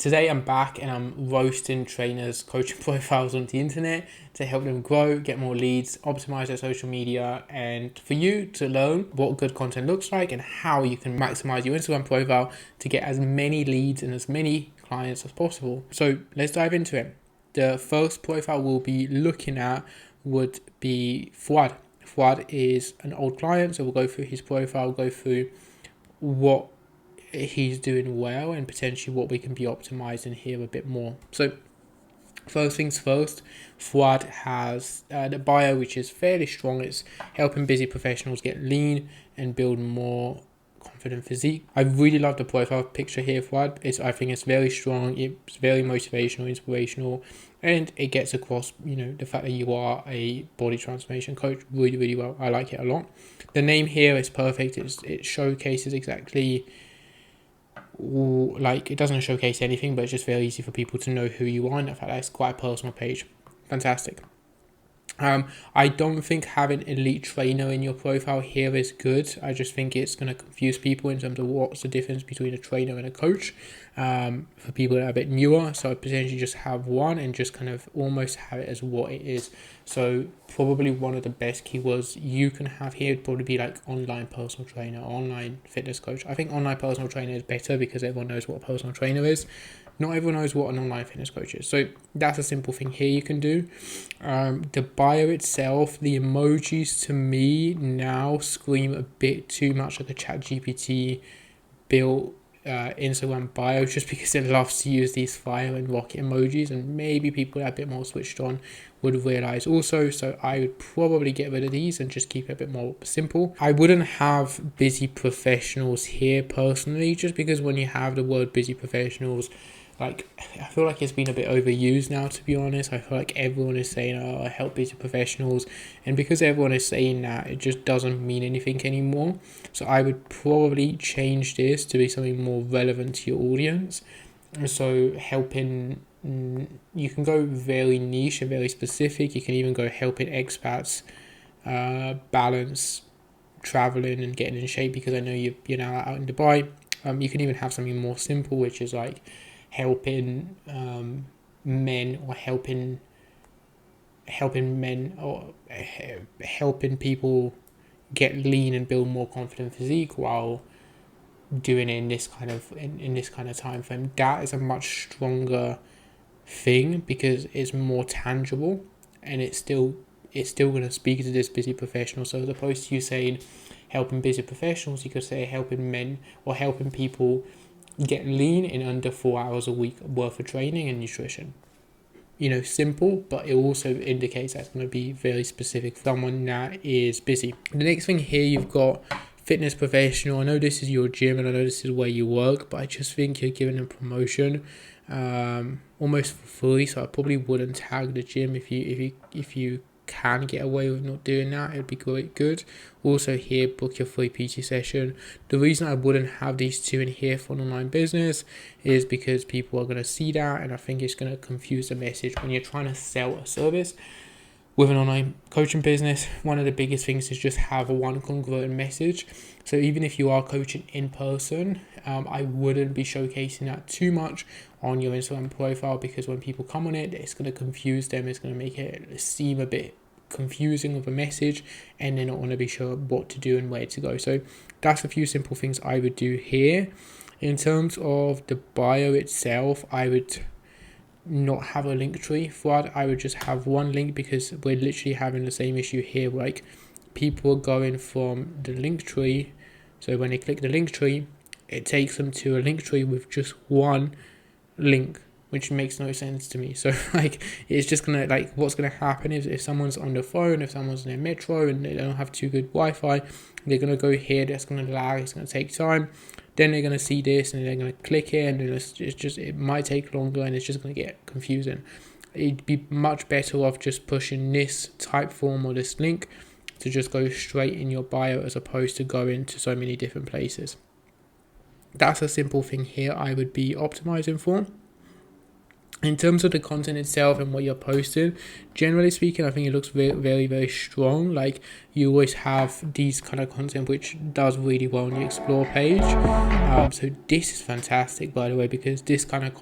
Today I'm back and I'm roasting trainers' coaching profiles on the internet to help them grow, get more leads, optimize their social media, and for you to learn what good content looks like and how you can maximize your Instagram profile to get as many leads and as many clients as possible. So let's dive into it. The first profile we'll be looking at would be Fuad. Fuad is an old client, so we'll go through his profile, go through what he's doing well and potentially what we can be optimizing here a bit more. So first things first, Fuad has the bio, which is fairly strong. It's helping busy professionals get lean and build more confident physique. I really love the profile picture here, Fuad. I think it's very strong. It's very motivational, inspirational, and it gets across, the fact that you are a body transformation coach really, really well. I like it a lot. The name here is perfect. It showcases exactly, like, it doesn't showcase anything, but it's just very easy for people to know who you are, and the fact that it's quite a personal page. Fantastic. I don't think having elite trainer in your profile here is good. I just think it's going to confuse people in terms of what's the difference between a trainer and a coach. For people that are a bit newer, so I'd potentially just have one and just kind of almost have it as what it is. So probably one of the best keywords you can have here would probably be like online personal trainer, online fitness coach. I think online personal trainer is better because everyone knows what a personal trainer is. Not everyone knows what an online fitness coach is. So that's a simple thing here you can do. The bio itself, the emojis to me now scream a bit too much like a ChatGPT built Instagram bio, just because it loves to use these fire and rocket emojis, and maybe people that are a bit more switched on would realize also. So I would probably get rid of these and just keep it a bit more simple. I wouldn't have busy professionals here personally, just because when you have the word busy professionals, like, I feel like it's been a bit overused now, to be honest. I feel like everyone is saying, I help busy professionals. And because everyone is saying that, it just doesn't mean anything anymore. So I would probably change this to be something more relevant to your audience. So helping, you can go very niche and very specific. You can even go helping expats balance traveling and getting in shape, because I know you're now out in Dubai. You can even have something more simple, which is like helping men, or helping men, or helping people get lean and build more confident physique while doing it in this kind of time frame. That is a much stronger thing because it's more tangible, and it's still going to speak to this busy professional. So as opposed to you saying helping busy professionals, you could say helping men or helping people get lean in under 4 hours a week worth of training and nutrition. Simple, but it also indicates that's going to be very specific for someone that is busy. The next thing here, you've got fitness professional. I know this is your gym and I know this is where you work, but I just think you're giving a promotion almost for free. So I probably wouldn't tag the gym if you can get away with not doing that. It would be good. Also here, book your free PT session. The reason I wouldn't have these two in here for an online business is because people are going to see that, and I think it's going to confuse the message when you're trying to sell a service. With an online coaching business, one of the biggest things is just have one congruent message. So even if you are coaching in person, I wouldn't be showcasing that too much on your Instagram profile, because when people come on it, it's going to confuse them. It's going to make it seem a bit confusing of a message, and they're not going to be sure what to do and where to go. So that's a few simple things I would do here. In terms of the bio itself, I would not have a link tree for it. I would just have one link, because we're literally having the same issue here. Like, people are going from the link tree, so when they click the link tree, it takes them to a link tree with just one link, which makes no sense to me. So like, it's just gonna, like, what's gonna happen is if someone's on the phone, if someone's in their metro and they don't have too good Wi-Fi, they're gonna go here, that's gonna lag, it's gonna take time. Then they're going to see this and they're going to click it, and then it might take longer, and it's just going to get confusing. It'd be much better off just pushing this type form or this link to just go straight in your bio, as opposed to going to so many different places. That's a simple thing here I would be optimizing for. In terms of the content itself and what you're posting, generally speaking, I think it looks very, very, very strong. Like, you always have these kind of content which does really well on the explore page. So this is fantastic, by the way, because this kind of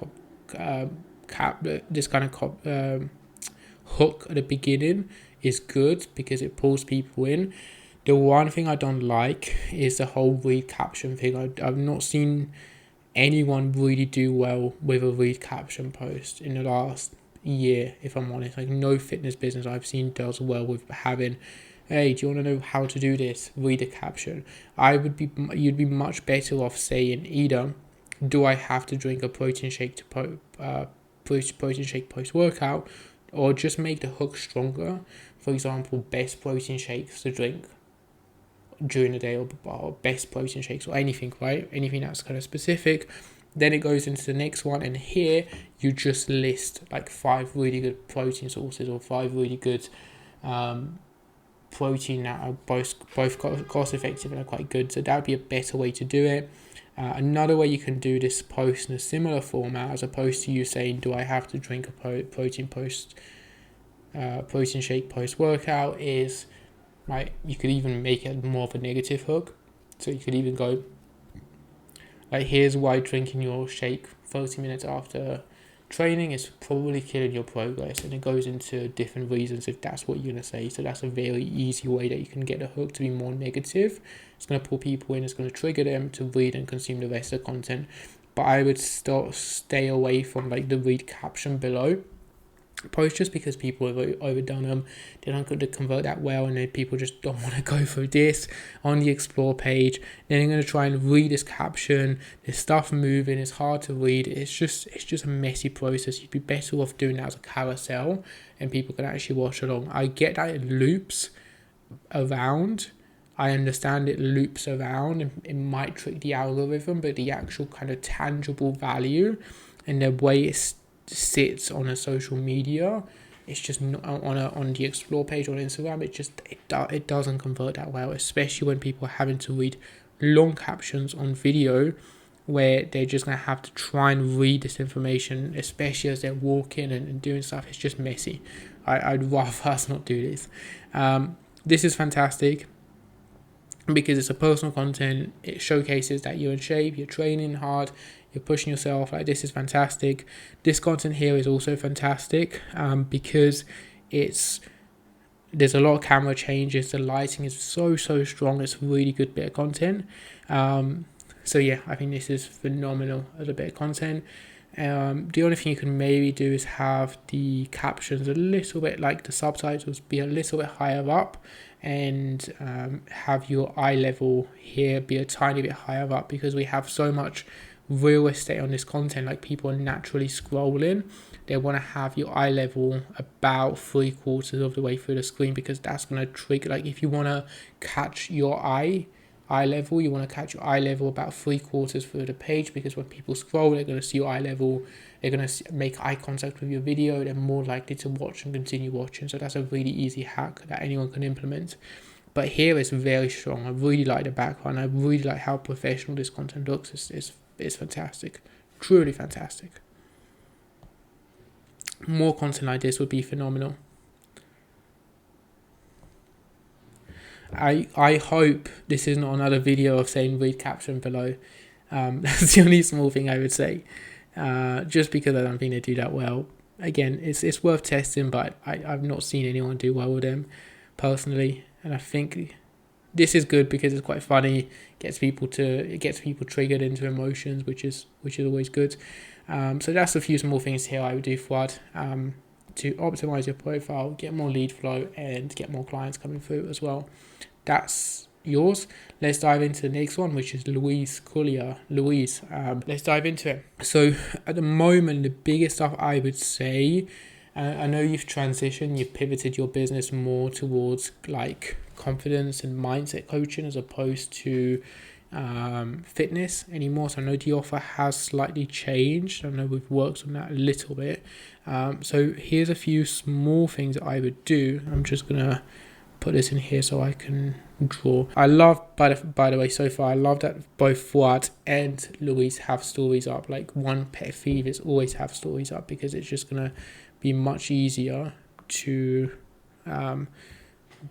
hook at the beginning is good because it pulls people in. The one thing I don't like is the whole read caption thing. I've not seen anyone really do well with a read caption post in the last year, if I'm honest. Like, no fitness business I've seen does well with having, hey, do you want to know how to do this? Read a caption. You'd be much better off saying either, do I have to drink a protein shake to protein shake post workout, or just make the hook stronger. For example, best protein shakes to drink during the day, or best protein shakes, or anything, right? Anything that's kind of specific. Then it goes into the next one, and here you just list like 5 really good protein sources, or 5 really good protein that are both cost effective and are quite good. So that would be a better way to do it. Another way you can do this post in a similar format, as opposed to you saying, do I have to drink a protein shake post workout, is, right, you could even make it more of a negative hook. So you could even go, like, here's why drinking your shake 30 minutes after training is probably killing your progress, and it goes into different reasons if that's what you're going to say. So that's a very easy way that you can get the hook to be more negative. It's going to pull people in, it's going to trigger them to read and consume the rest of the content. But I would stay away from like the read caption below post, just because people have overdone them. They're not going to convert that well, and then people just don't want to go through this on the explore page. Then they're going to try and read this caption. There's stuff moving, it's hard to read. It's just a messy process. You'd be better off doing that as a carousel, and people can actually watch along. I get that it loops around. I understand it loops around, and it might trick the algorithm, but the actual kind of tangible value and the way it's sits on a social media, it's just not on the explore page on Instagram. It doesn't convert that well, especially when people are having to read long captions on video, where they're just going to have to try and read this information, especially as they're walking and doing stuff. It's just messy. I'd rather us not do this. This is fantastic because it's a personal content. It showcases that you're in shape, you're training hard, you're pushing yourself. Like, this is fantastic. This content here is also fantastic because there's a lot of camera changes. The lighting is so strong. It's a really good bit of content. So yeah, I think this is phenomenal as a bit of content. The only thing you can maybe do is have the captions a little bit, like the subtitles, be a little bit higher up, and have your eye level here be a tiny bit higher up, because we have so much real estate on this content. Like, people are naturally scrolling. They want to have your eye level about 3/4 of the way through the screen, because that's going to trigger, like, if you want to catch your eye level, you want to catch your eye level about 3/4 through the page, because when people scroll, they're going to see your eye level, they're going to make eye contact with your video, they're more likely to watch and continue watching. So that's a really easy hack that anyone can implement. But here it's very strong. I really like the background. I really like how professional this content looks. It's fantastic, truly fantastic. More content like this would be phenomenal. I hope this is not another video of saying read caption below. That's the only small thing I would say, just because I don't think they do that well. Again, it's worth testing, but I've not seen anyone do well with them personally, and I think this is good because it's quite funny. Gets people triggered into emotions, which is always good. So that's a few small things here I would do, Fuad, to optimize your profile, get more lead flow, and get more clients coming through as well. That's yours. Let's dive into the next one, which is Louise Collier. Louise, let's dive into it. So at the moment, the biggest stuff I would say, I know you've transitioned, you've pivoted your business more towards like confidence and mindset coaching as opposed to fitness anymore. So I know the offer has slightly changed. I know we've worked on that a little bit. So here's a few small things that I would do. I'm just gonna put this in here so I can draw. I love, by the way, so far I love that both Fuad and Louise have stories up. Like, one pet peeve is always have stories up, because it's just gonna be much easier to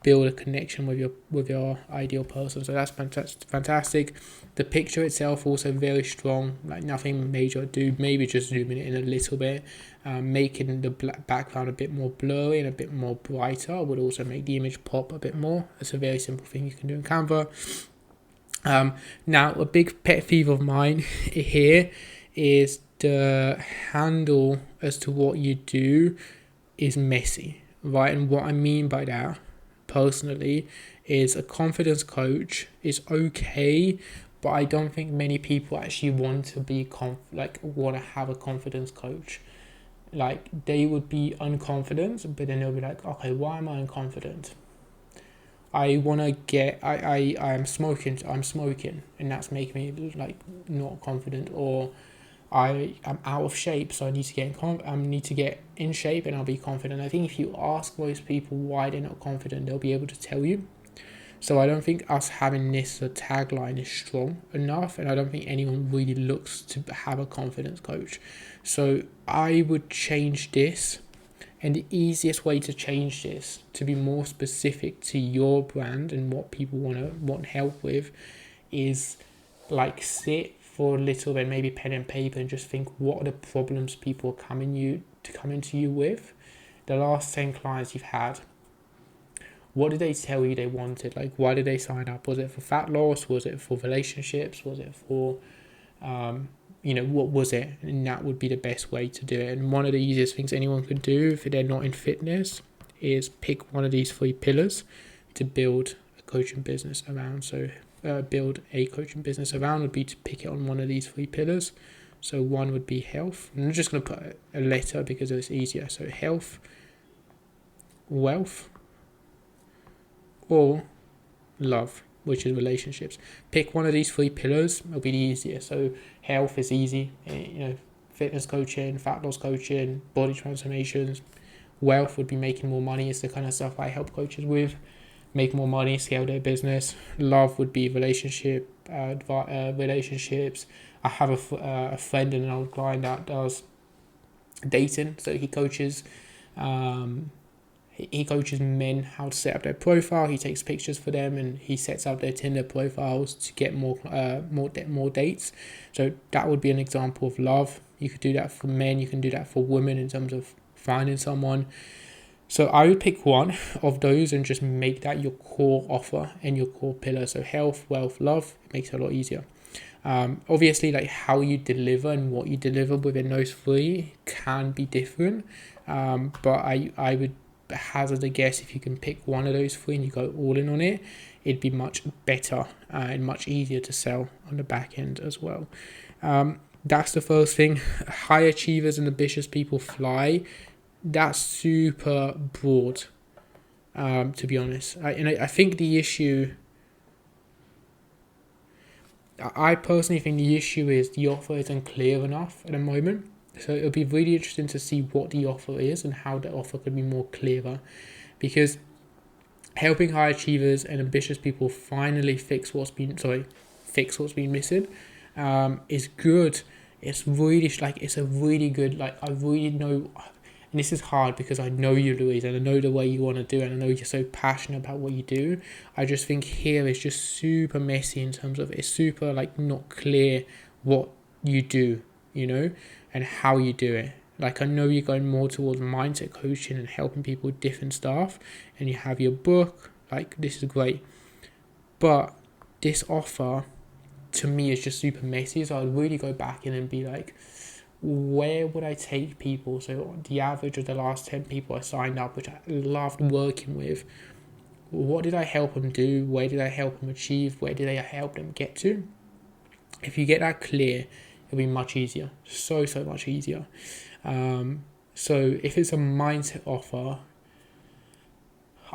build a connection with your ideal person. So that's fantastic. The picture itself also very strong, like nothing major to do, maybe just zooming it in a little bit, making the background a bit more blurry and a bit more brighter would also make the image pop a bit more. It's a very simple thing you can do in Canva. Now, a big pet peeve of mine here is the handle as to what you do is messy, right? And what I mean by that, personally, is a confidence coach is okay, but I don't think many people actually want to be want to have a confidence coach. Like, they would be unconfident, but then they'll be like, okay, why am I unconfident? I'm smoking, and that's making me like not confident, or I am out of shape, so I need to get in shape, and I'll be confident. I think if you ask most people why they're not confident, they'll be able to tell you. So I don't think us having this as a tagline is strong enough, and I don't think anyone really looks to have a confidence coach. So I would change this, and the easiest way to change this to be more specific to your brand and what people want help with is like sit for a little bit, maybe pen and paper, and just think, what are the problems people are coming to you with? The last 10 clients you've had, what did they tell you they wanted? Like, why did they sign up? Was it for fat loss? Was it for relationships? Was it for, what was it? And that would be the best way to do it. And one of the easiest things anyone can do if they're not in fitness is pick one of these 3 pillars to build a coaching business around. So build a coaching business around would be to pick it on one of these 3 pillars. So one would be health. I'm just going to put a letter because it's easier. So health, wealth, or love, which is relationships. Pick one of these 3 pillars, it'll be the easier. So health is easy, fitness coaching, fat loss coaching, body transformations. Wealth would be making more money. It's the kind of stuff I help coaches with. Make more money, scale their business. Love would be relationships. I have a friend and an old client that does dating, so he coaches men how to set up their profile. He takes pictures for them and he sets up their Tinder profiles to get more dates. So that would be an example of love. You could do that for men. You can do that for women in terms of finding someone. So I would pick one of those and just make that your core offer and your core pillar. So health, wealth, love. It makes it a lot easier. Obviously, like how you deliver and what you deliver within those 3 can be different. But I would hazard a guess, if you can pick one of those 3 and you go all in on it, it'd be much better and much easier to sell on the back end as well. That's the first thing. High achievers and ambitious people fly. That's super broad, to be honest. I think the issue, I personally think the issue is the offer isn't clear enough at the moment. So it'll be really interesting to see what the offer is and how the offer could be more clearer, because helping high achievers and ambitious people finally fix what's been missing is good. It's a really good, I really know, and this is hard because I know you, Louise, and I know the way you want to do it, and I know you're so passionate about what you do. I just think here is just super messy in terms of it's super not clear what you do, and how you do it. I know you're going more towards mindset coaching and helping people with different stuff, and you have your book, this is great. But this offer, to me, is just super messy, so I'd really go back in and be like, where would I take people? So the average of the last 10 people I signed up, which I loved working with, what did I help them do? Where did I help them achieve? Where did I help them get to? If you get that clear, it'll be much easier. So much easier. So if it's a mindset offer,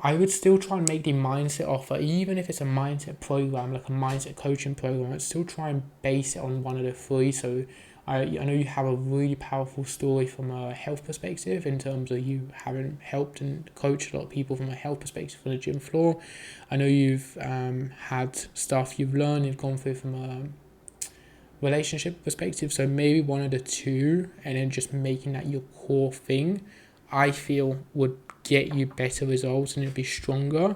I would still try and make the mindset offer, even if it's a mindset program, like a mindset coaching program, I'd still try and base it on one of the 3. So I know you have a really powerful story from a health perspective in terms of you having helped and coached a lot of people from a health perspective on the gym floor. I know you've had stuff you've learned and gone through from a relationship perspective. So maybe one of the 2, and then just making that your core thing, I feel would get you better results and it'll be stronger.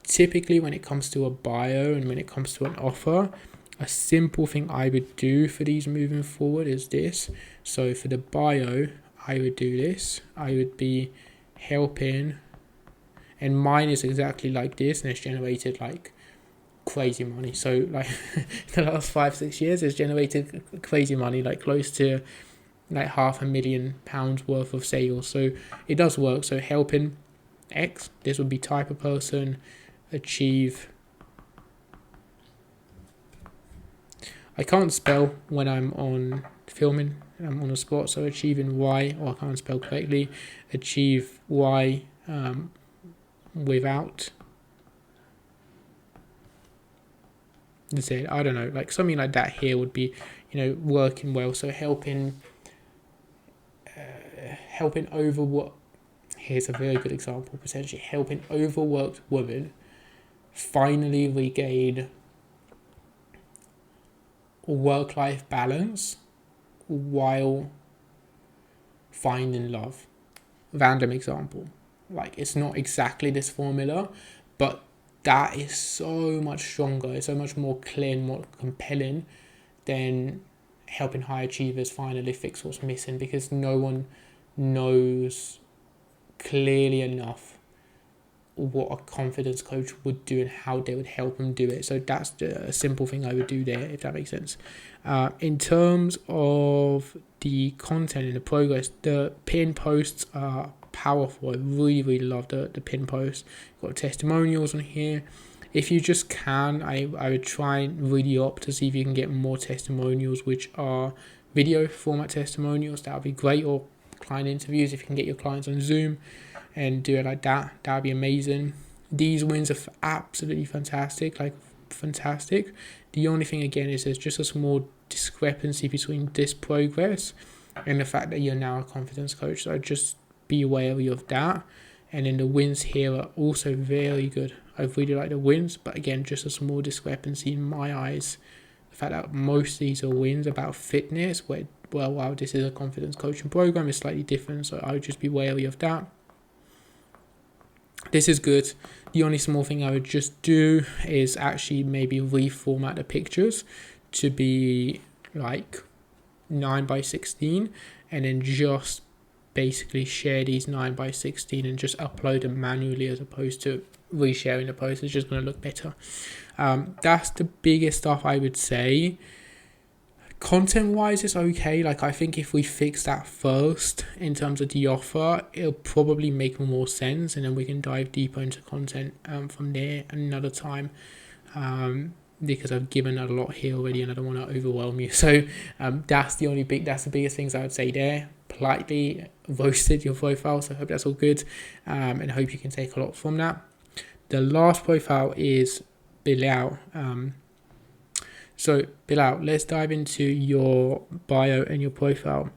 Typically when it comes to a bio and when it comes to an offer, a simple thing I would do for these moving forward is this. So for the bio, I would do this. I would be helping, and mine is exactly like this, and it's generated like crazy money. So like the last 5-6 years it's generated crazy money, like close to like £500,000 worth of sales. So it does work. So helping X, this would be type of person, achieve, I can't spell when I'm on filming, I'm on the spot, so achieving Y, or I can't spell correctly, achieve Y without, that's it, I don't know, like something like that here would be, working well. So helping overwork, here's a very good example, potentially helping overworked women finally regain work-life balance while finding love. Random example, like it's not exactly this formula, but that is so much stronger, it's so much more clear and more compelling than helping high achievers finally fix what's missing, because no one knows clearly enough what a confidence coach would do and how they would help them do it. So that's a simple thing I would do there, if that makes sense. In terms of the content and the progress, the pin posts are powerful. I really, really love the pin posts. Got testimonials on here. If you just can, I would try and really opt to see if you can get more testimonials which are video format testimonials. That would be great. Or client interviews, if you can get your clients on Zoom and do it like that, that would be amazing. These wins are absolutely fantastic, like fantastic. The only thing again is there's just a small discrepancy between this progress and the fact that you're now a confidence coach, so just be wary of that. And then the wins here are also very good. I really like the wins, but again, just a small discrepancy in my eyes. The fact that most of these are wins about fitness, where, well, wow, this is a confidence coaching program, is slightly different, so I would just be wary of that. This is good. The only small thing I would just do is actually maybe reformat the pictures to be like 9:16, and then just basically share these 9:16 and just upload them manually as opposed to resharing the post. It's just going to look better. That's the biggest stuff I would say. Content wise, it's okay. Like I think if we fix that first in terms of the offer, it'll probably make more sense, and then we can dive deeper into content from there another time, because I've given a lot here already and I don't want to overwhelm you. So that's the biggest things I would say there. Politely roasted your profile, so I hope that's all good, and I hope you can take a lot from that. The last profile is Bilal. So Bilal, let's dive into your bio and your profile.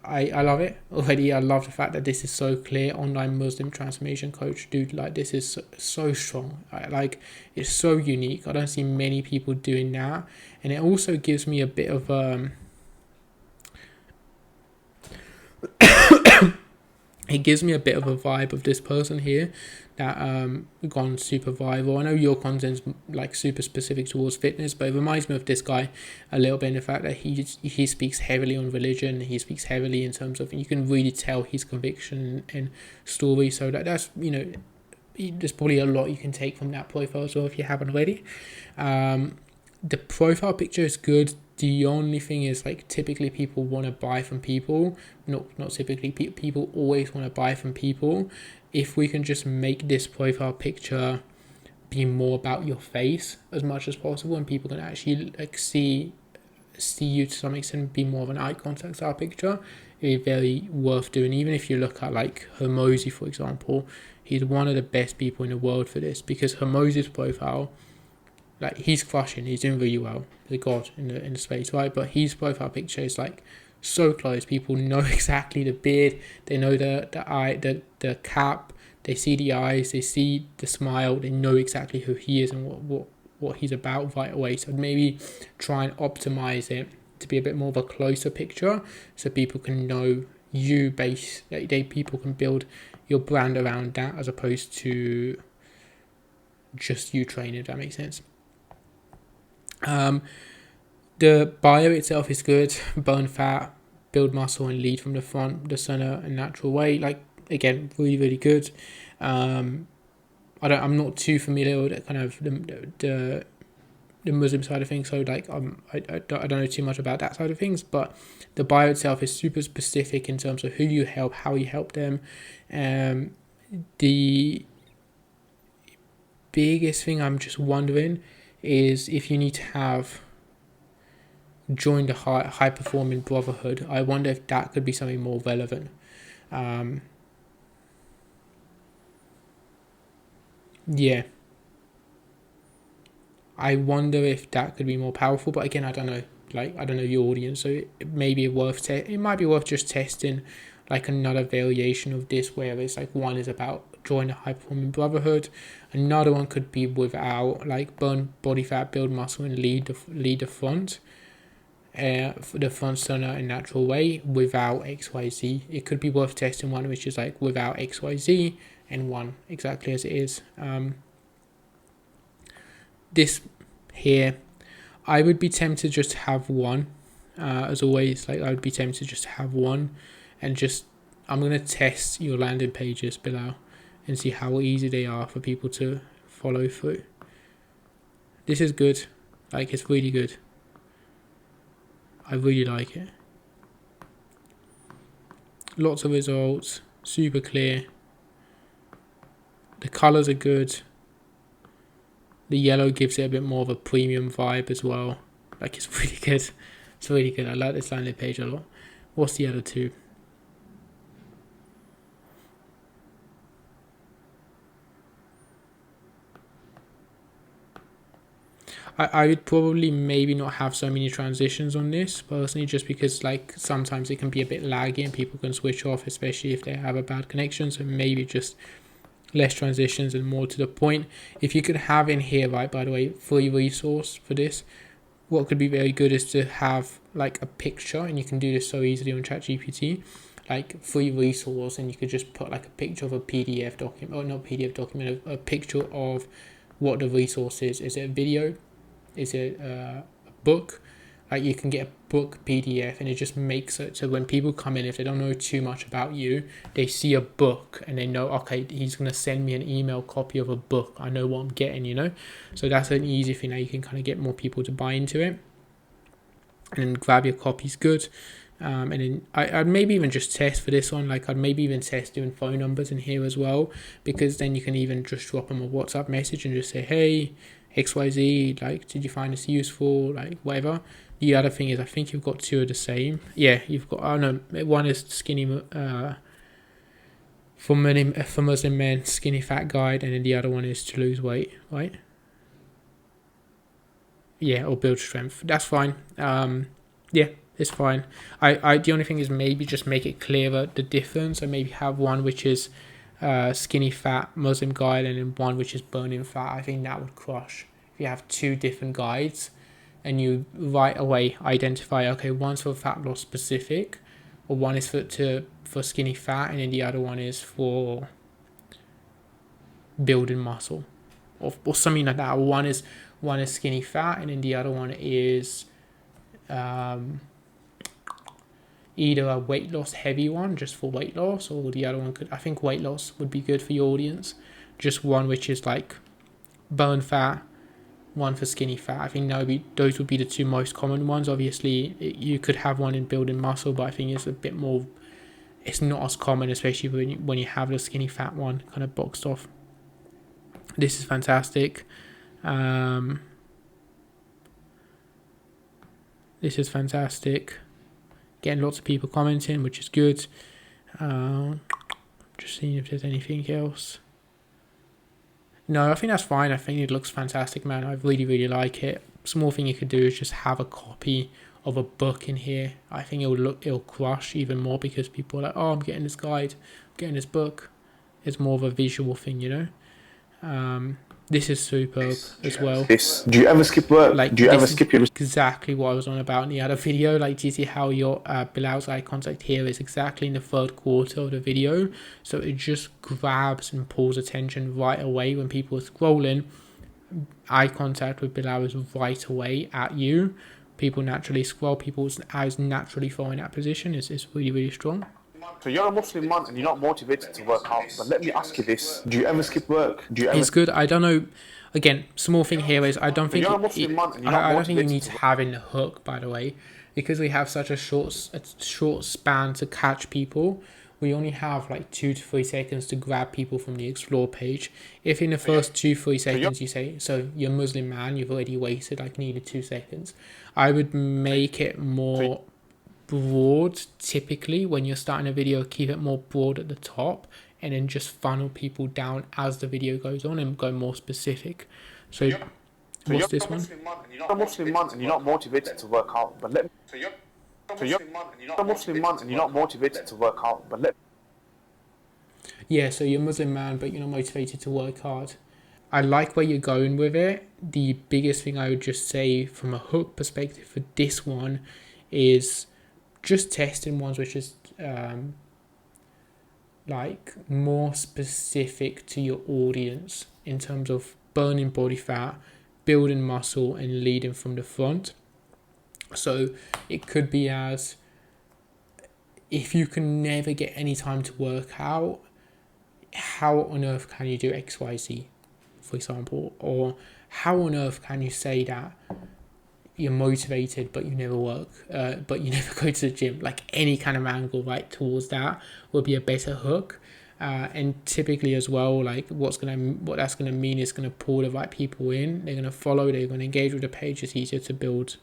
I love it already. I love the fact that this is so clear. Online Muslim transformation coach, dude, like this is so strong. It's so unique. I don't see many people doing that, and it also gives me a bit of it gives me a bit of a vibe of this person here that gone super viral. I know your content's like super specific towards fitness, but it reminds me of this guy a little bit in the fact that he speaks heavily on religion. He speaks heavily in terms of, you can really tell his conviction and story. So that's there's probably a lot you can take from that profile as well if you haven't already. The profile picture is good. The only thing is, like, typically people want to buy from people. Not typically, people always want to buy from people. If we can just make this profile picture be more about your face as much as possible, and people can actually like see you to some extent, be more of an eye contact style picture, it'd be very worth doing. Even if you look at like Hormozi, for example, he's one of the best people in the world for this, because Hormozi's profile, like, he's crushing, he's doing really well, the god in the space, right? But his profile picture is like so close. People know exactly the beard, they know the eye, the cap, they see the eyes, they see the smile, they know exactly who he is and what he's about right away. So maybe try and optimize it to be a bit more of a closer picture, so people can know you people can build your brand around that, as opposed to just you training, if that makes sense. The bio itself is good. Burn fat, build muscle, and lead from the front, the center, and natural way. Like, again, really, really good. I'm not too familiar with kind of the Muslim side of things, so like I don't know too much about that side of things, but the bio itself is super specific in terms of who you help, how you help them. The biggest thing I'm just wondering is if you need to have join the high performing brotherhood. I wonder if that could be something more relevant. Yeah, I wonder if that could be more powerful, but again, I don't know. Like, I don't know your audience, so it might be worth just testing like another variation of this, where it's like one is about join a high performing brotherhood, another one could be without, like burn body fat, build muscle, and lead the front, for the front center in natural way without XYZ. It could be worth testing one which is like without XYZ, and one exactly as it is. This here, I would be tempted just to have one, as always. Like, I would be tempted just to have one, and just I'm gonna test your landing pages below and see how easy they are for people to follow through. This is good. Like, it's really good. I really like it. Lots of results, super clear. The colors are good. The yellow gives it a bit more of a premium vibe as well. Like, it's really good. It's really good. I like this landing page a lot. What's the other two? I would probably maybe not have so many transitions on this personally, just because like sometimes it can be a bit laggy and people can switch off, especially if they have a bad connection. So maybe just less transitions and more to the point. If you could have in here, right, by the way, free resource for this, what could be very good is to have like a picture, and you can do this so easily on ChatGPT, like free resource, and you could just put like a picture of a PDF document, or not PDF document, a picture of what the resource is. Is it a video? Is it a book? Like, you can get a book PDF, and it just makes it so when people come in, if they don't know too much about you, they see a book and they know, okay, he's going to send me an email copy of a book. I know what I'm getting. So that's an easy thing that you can kind of get more people to buy into it. And then grab your copies, good. And then I'd maybe even just test for this one. Like, I'd maybe even test doing phone numbers in here as well, because then you can even just drop them a WhatsApp message and just say, hey, XYZ, like, did you find this useful? Like, whatever. The other thing is, I think you've got two of the same. Yeah, you've got, oh no, one is skinny, for Muslim men, skinny fat guide, and then the other one is to lose weight, right? Yeah, or build strength. That's fine. Yeah, it's fine. I the only thing is maybe just make it clearer the difference, and maybe have one which is skinny fat Muslim guide, and then one which is burning fat. I think that would crush if you have two different guides, and you right away identify, okay, one's for fat loss specific, or one is for skinny fat, and then the other one is for building muscle, or something like that. One is skinny fat, and then the other one is either a weight loss heavy one just for weight loss, or the other one I think weight loss would be good for your audience. Just one which is like burn fat, one for skinny fat. I think those would be the two most common ones. Obviously, you could have one in building muscle, but I think it's a bit more. It's not as common, especially when you have the skinny fat one kind of boxed off. This is fantastic. This is fantastic. Getting lots of people commenting, which is good. Just seeing if there's anything else. No, I think that's fine. I think it looks fantastic, man. I really, really like it. Small thing you could do is just have a copy of a book in here. I think it'll crush even more, because people are like, oh, I'm getting this guide, I'm getting this book. It's more of a visual thing, This is superb as well. Do you ever skip work? Like, Do you ever this is skip your exactly what I was on about in the other video. Like, do you see how your Bilal's eye contact here is exactly in the third quarter of the video? So it just grabs and pulls attention right away when people are scrolling. Eye contact with Bilal is right away at you. People naturally scroll. People's eyes naturally fall in that position. It's really, really strong. So you're a Muslim man and you're not motivated to work out. But let me ask you this: do you ever skip work? Do you ever? It's good. I don't know. Again, small thing here is I don't think You're a Muslim man and you're not I don't think you motivated need to have in the hook. By the way, because we have such a short span to catch people. We only have like 2 to 3 seconds to grab people from the explore page. If in the first 2-3 seconds you say, so you're a Muslim man, you've already wasted like nearly 2 seconds. I would make it more broad. Typically when you're starting a video, keep it more broad at the top and then just funnel people down as the video goes on and go more specific. So what's this one? You're a Muslim man and you're not motivated to work out. But let me. So you're a Muslim man and you're not motivated to work out. But let. Yeah, so you're a Muslim man, but you're not motivated to work hard. I like where you're going with it. The biggest thing I would just say from a hook perspective for this one is just testing ones which is like more specific to your audience in terms of burning body fat, building muscle, and leading from the front. So it could be as, if you can never get any time to work out, how on earth can you do XYZ, for example? Or how on earth can you say that you're motivated but you never work, but you never go to the gym? Like, any kind of angle right towards that will be a better hook. And typically as well, like what that's gonna mean is gonna pull the right people in. They're gonna follow. They're gonna engage with the page. It's easier to build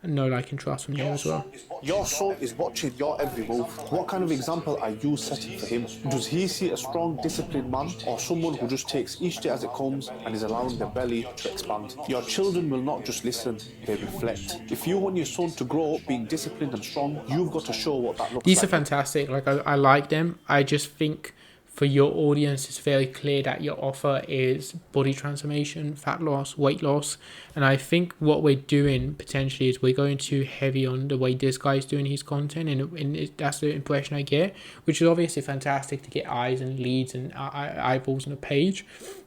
know, like, and trust from there as well. Your son is watching your every move. What kind of example are you setting for him? Does he see a strong, disciplined man, or someone who just takes each day as it comes and is allowing their belly to expand? Your children will not just listen, they reflect. If you want your son to grow up being disciplined and strong, you've got to show what that looks like. These are fantastic. Like, I like them. I just think for your audience, it's very clear that your offer is body transformation, fat loss, weight loss. And I think what we're doing potentially is we're going too heavy on the way this guy's doing his content. And that's the impression I get, which is obviously fantastic to get eyes and leads and eyeballs on a page.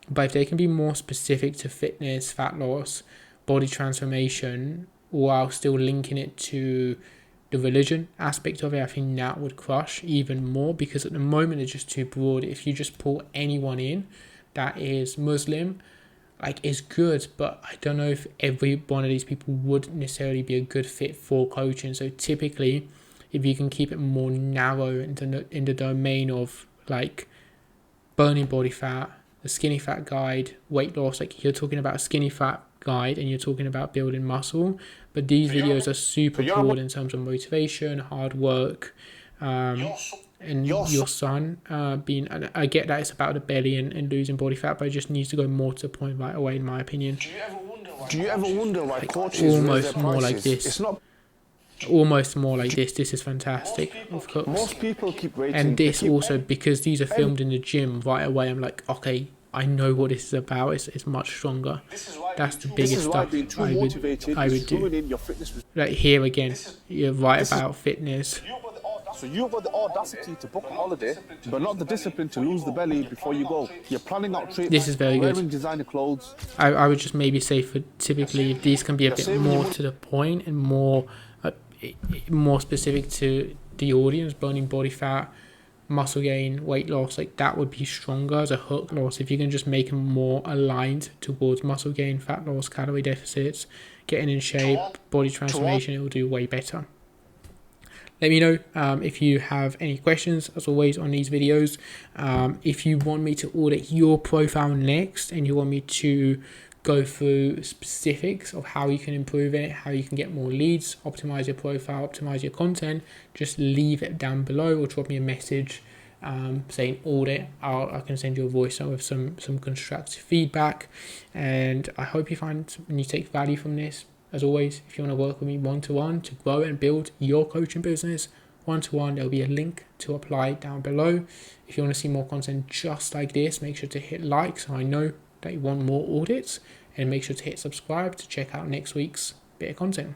But if they can be more specific to fitness, fat loss, body transformation, while still linking it to the religion aspect of it, I think that would crush even more, because at the moment it's just too broad. If you just pull anyone in that is Muslim, like, it's good, but I don't know if every one of these people would necessarily be a good fit for coaching. So typically, if you can keep it more narrow in the domain of like burning body fat, the skinny fat guide, weight loss, like you're talking about a skinny fat guide and you're talking about building muscle, but these videos are super broad in terms of motivation, hard work, and your son being, and I get that it's about the belly and losing body fat, but it just needs to go more to the point right away, in my opinion. Do you ever wonder why coaches almost more like this? It's not almost more like this. This is fantastic, of course. Most people keep rating, and this also, because these are filmed in the gym right away, I'm like, okay, I know what this is about. It's much stronger. That's the biggest stuff I would do. Like, here again, you're right about fitness. So you've got the audacity to book a holiday, but not the discipline to lose the belly before you go. You're planning out trips, this is very wearing good. designer clothes. I would just maybe say, for typically, if these can be a bit more to the point and more specific to the audience, burning body fat, muscle gain, weight loss, like that would be stronger as a hook loss. If you can just make them more aligned towards muscle gain, fat loss, calorie deficits, getting in shape, body transformation, it will do way better. Let me know if you have any questions, as always, on these videos. If you want me to audit your profile next and you want me to go through specifics of how you can improve it, how you can get more leads, optimize your profile, optimize your content, just leave it down below or drop me a message saying audit. I can send you a voice note with some constructive feedback. And I hope you find and you take value from this. As always, if you want to work with me one-to-one to grow and build your coaching business one-to-one, there'll be a link to apply down below. If you want to see more content just like this, make sure to hit like so I know that you want more audits, and make sure to hit subscribe to check out next week's bit of content.